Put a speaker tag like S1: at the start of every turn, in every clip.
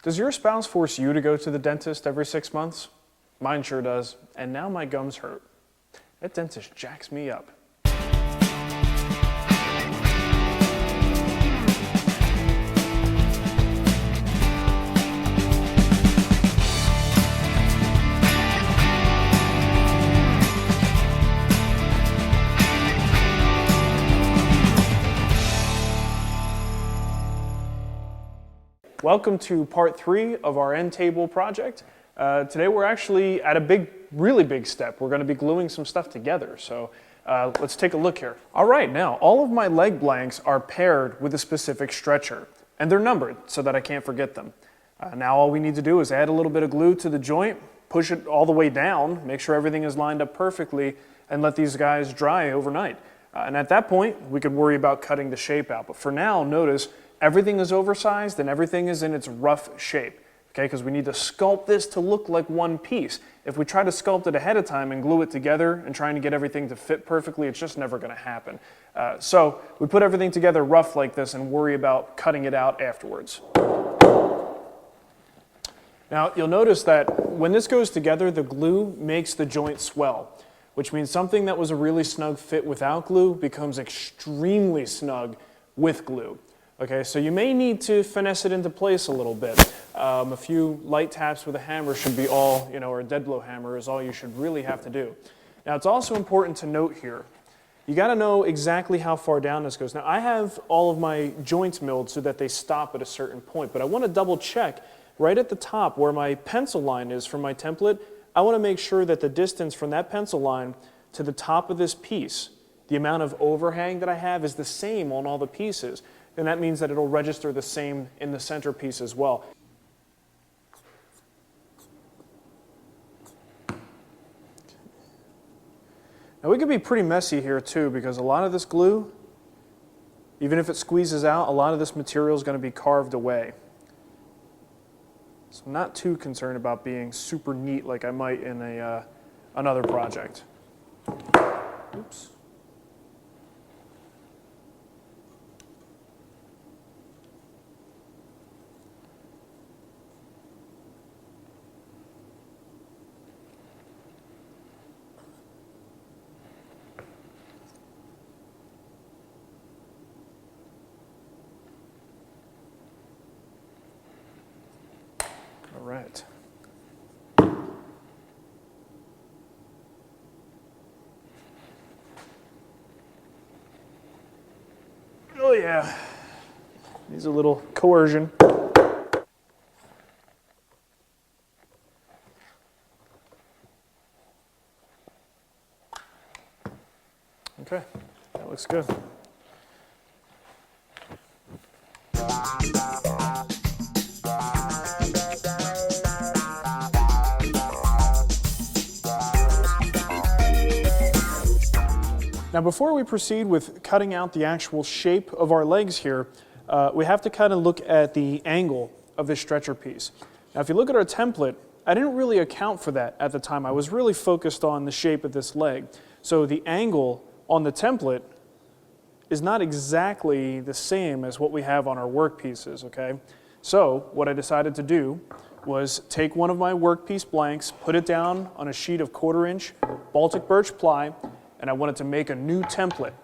S1: Does your spouse force you to go to the dentist every 6 months? Mine sure does, and now my gums hurt. That dentist jacks me up. Welcome to part 3 of our end table project. Today we're actually at a really big step. We're going to be gluing some stuff together, so let's take a look here. All right, now all of my leg blanks are paired with a specific stretcher, and they're numbered so that I can't forget them. Now all we need to do is add a little bit of glue to the joint, push it all the way down, make sure everything is lined up perfectly, and let these guys dry overnight. And at that point, we could worry about cutting the shape out. But for now, notice everything is oversized and everything is in its rough shape, okay? Because we need to sculpt this to look like one piece. If we try to sculpt it ahead of time and glue it together and trying to get everything to fit perfectly, it's just never going to happen. So we put everything together rough like this and worry about cutting it out afterwards. Now you'll notice that when this goes together, the glue makes the joint swell, which means something that was a really snug fit without glue becomes extremely snug with glue. Okay, so you may need to finesse it into place a little bit. A few light taps with a hammer should be all, or a dead blow hammer is all you should really have to do. Now it's also important to note here, you got to know exactly how far down this goes. Now I have all of my joints milled so that they stop at a certain point, but I want to double check right at the top where my pencil line is for my template. I want to make sure that the distance from that pencil line to the top of this piece, the amount of overhang that I have is the same on all the pieces. And that means that it'll register the same in the centerpiece as well. Now we could be pretty messy here too, because a lot of this glue, even if it squeezes out, a lot of this material is going to be carved away. So I'm not too concerned about being super neat like I might in another project. Oops. All right. Oh yeah, needs a little coercion. Okay, that looks good. Now before we proceed with cutting out the actual shape of our legs here, we have to kind of look at the angle of this stretcher piece. Now if you look at our template, I didn't really account for that at the time. I was really focused on the shape of this leg. So the angle on the template is not exactly the same as what we have on our work pieces, okay? So what I decided to do was take one of my workpiece blanks, put it down on a sheet of 1/4 inch Baltic birch ply, and I wanted to make a new template,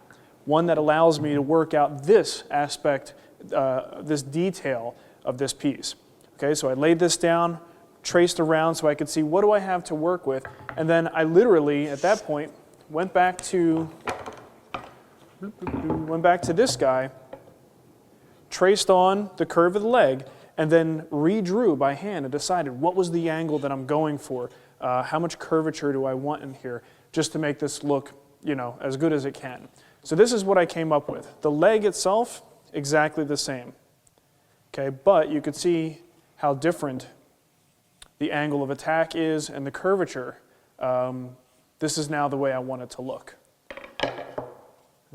S1: one that allows me to work out this aspect, this detail of this piece. Okay, so I laid this down, traced around so I could see what do I have to work with, and then I literally, at that point, went back to this guy, traced on the curve of the leg, and then redrew by hand and decided what was the angle that I'm going for, how much curvature do I want in here, just to make this look as good as it can. So this is what I came up with. The leg itself, exactly the same. Okay, but you could see how different the angle of attack is and the curvature. This is now the way I want it to look.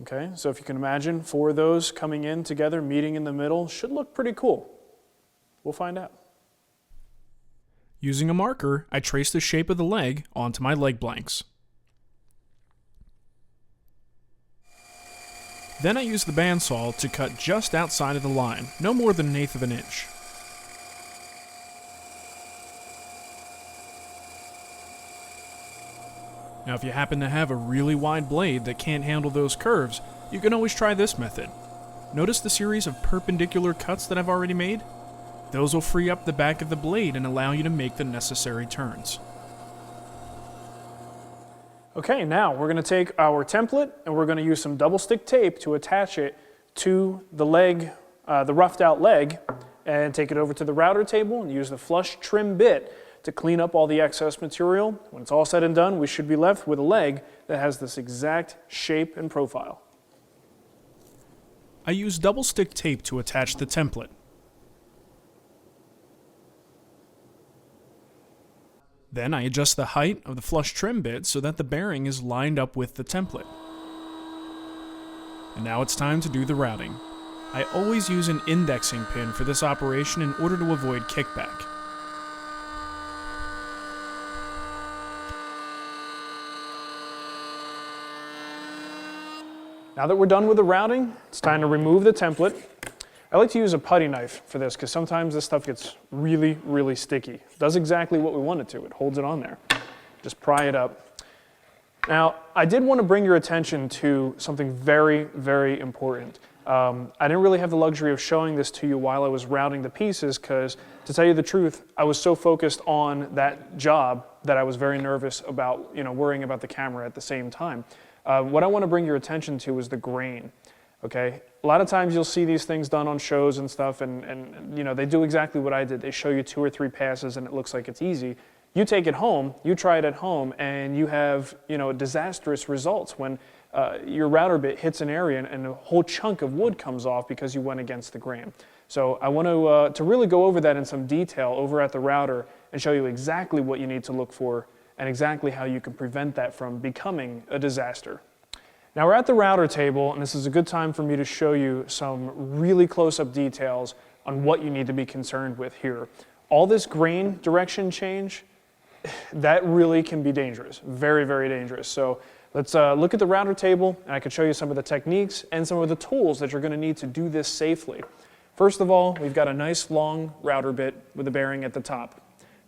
S1: Okay, so if you can imagine 4 of those coming in together, meeting in the middle, should look pretty cool. We'll find out.
S2: Using a marker, I traced the shape of the leg onto my leg blanks. Then I used the bandsaw to cut just outside of the line, no more than 1/8 of an inch. Now if you happen to have a really wide blade that can't handle those curves, you can always try this method. Notice the series of perpendicular cuts that I've already made? Those will free up the back of the blade and allow you to make the necessary turns.
S1: Okay, now we're going to take our template and we're going to use some double stick tape to attach it to the leg, the roughed out leg, and take it over to the router table and use the flush trim bit to clean up all the excess material. When it's all said and done, we should be left with a leg that has this exact shape and profile.
S2: I use double stick tape to attach the template. Then I adjust the height of the flush trim bit so that the bearing is lined up with the template. And now it's time to do the routing. I always use an indexing pin for this operation in order to avoid kickback.
S1: Now that we're done with the routing, it's time to remove the template. I like to use a putty knife for this because sometimes this stuff gets really, really sticky. It does exactly what we want it to. It holds it on there. Just pry it up. Now, I did want to bring your attention to something very, very important. I didn't really have the luxury of showing this to you while I was routing the pieces because, to tell you the truth, I was so focused on that job that I was very nervous about, worrying about the camera at the same time. What I want to bring your attention to is the grain. Okay, a lot of times you'll see these things done on shows and stuff, and they do exactly what I did. They show you 2 or 3 passes, and it looks like it's easy. You take it home, you try it at home, and you have disastrous results when your router bit hits an area and a whole chunk of wood comes off because you went against the grain. So I want to really go over that in some detail over at the router and show you exactly what you need to look for and exactly how you can prevent that from becoming a disaster. Now we're at the router table, and this is a good time for me to show you some really close-up details on what you need to be concerned with here. All this grain direction change, that really can be dangerous, very, very dangerous. So let's look at the router table, and I can show you some of the techniques and some of the tools that you're going to need to do this safely. First of all, we've got a nice long router bit with a bearing at the top.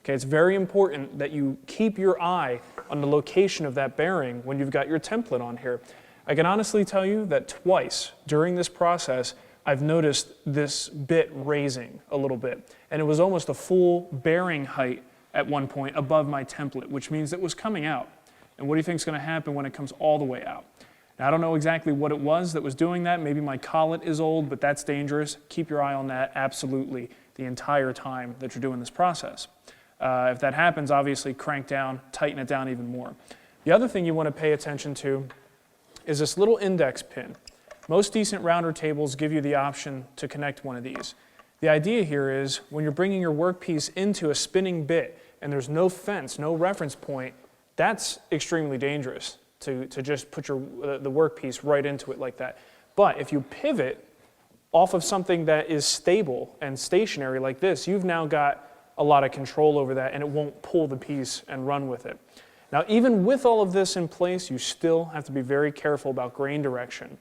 S1: Okay, it's very important that you keep your eye on the location of that bearing when you've got your template on here. I can honestly tell you that twice during this process, I've noticed this bit raising a little bit, and it was almost a full bearing height at one point above my template, which means it was coming out. And what do you think is going to happen when it comes all the way out? Now, I don't know exactly what it was that was doing that. Maybe my collet is old, but that's dangerous. Keep your eye on that absolutely the entire time that you're doing this process. If that happens, obviously crank down, tighten it down even more. The other thing you want to pay attention to is this little index pin. Most decent router tables give you the option to connect one of these. The idea here is when you're bringing your workpiece into a spinning bit and there's no fence, no reference point, that's extremely dangerous to just put the workpiece right into it like that. But if you pivot off of something that is stable and stationary like this, you've now got a lot of control over that and it won't pull the piece and run with it. Now, even with all of this in place, you still have to be very careful about grain direction.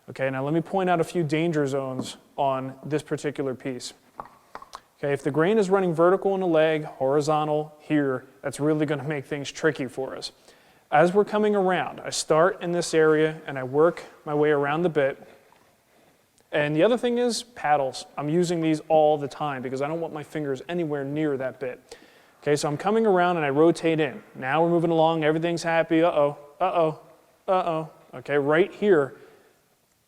S1: Okay, now let me point out a few danger zones on this particular piece. Okay, if the grain is running vertical in the leg, horizontal here, that's really going to make things tricky for us. As we're coming around, I start in this area and I work my way around the bit. And the other thing is paddles. I'm using these all the time because I don't want my fingers anywhere near that bit. Okay, so I'm coming around and I rotate in. Now we're moving along, everything's happy, uh-oh, uh-oh, uh-oh. Okay, right here,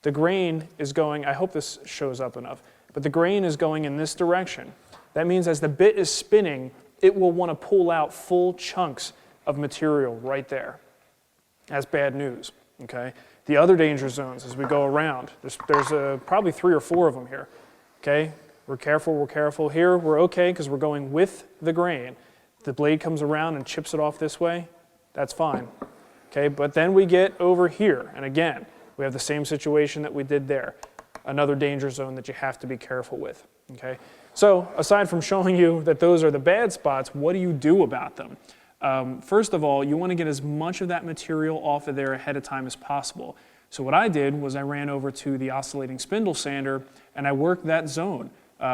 S1: the grain is going, I hope this shows up enough, but the grain is going in this direction. That means as the bit is spinning, it will want to pull out full chunks of material right there. That's bad news, okay? The other danger zones as we go around, there's probably 3 or 4 of them here, okay? We're careful. Here we're okay because we're going with the grain. The blade comes around and chips it off this way, that's fine. Okay, but then we get over here, and again, we have the same situation that we did there. Another danger zone that you have to be careful with, okay? So, aside from showing you that those are the bad spots, what do you do about them? First of all, you want to get as much of that material off of there ahead of time as possible. So what I did was I ran over to the oscillating spindle sander and I worked that zone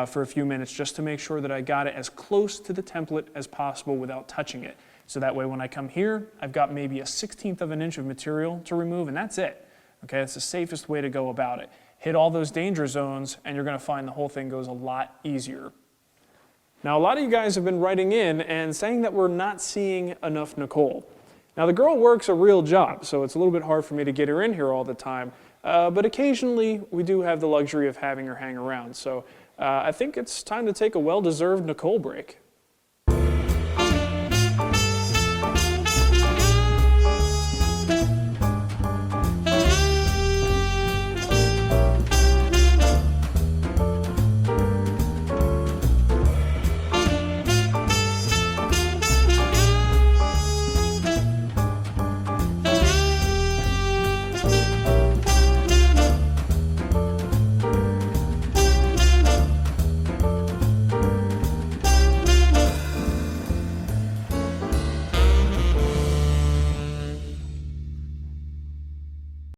S1: for a few minutes just to make sure that I got it as close to the template as possible without touching it. So that way when I come here, I've got maybe a 1/16 of an inch of material to remove, and that's it. Okay, that's the safest way to go about it. Hit all those danger zones, and you're gonna find the whole thing goes a lot easier. Now, a lot of you guys have been writing in and saying that we're not seeing enough Nicole. Now, the girl works a real job, so it's a little bit hard for me to get her in here all the time, but occasionally we do have the luxury of having her hang around. So I think it's time to take a well-deserved Nicole break.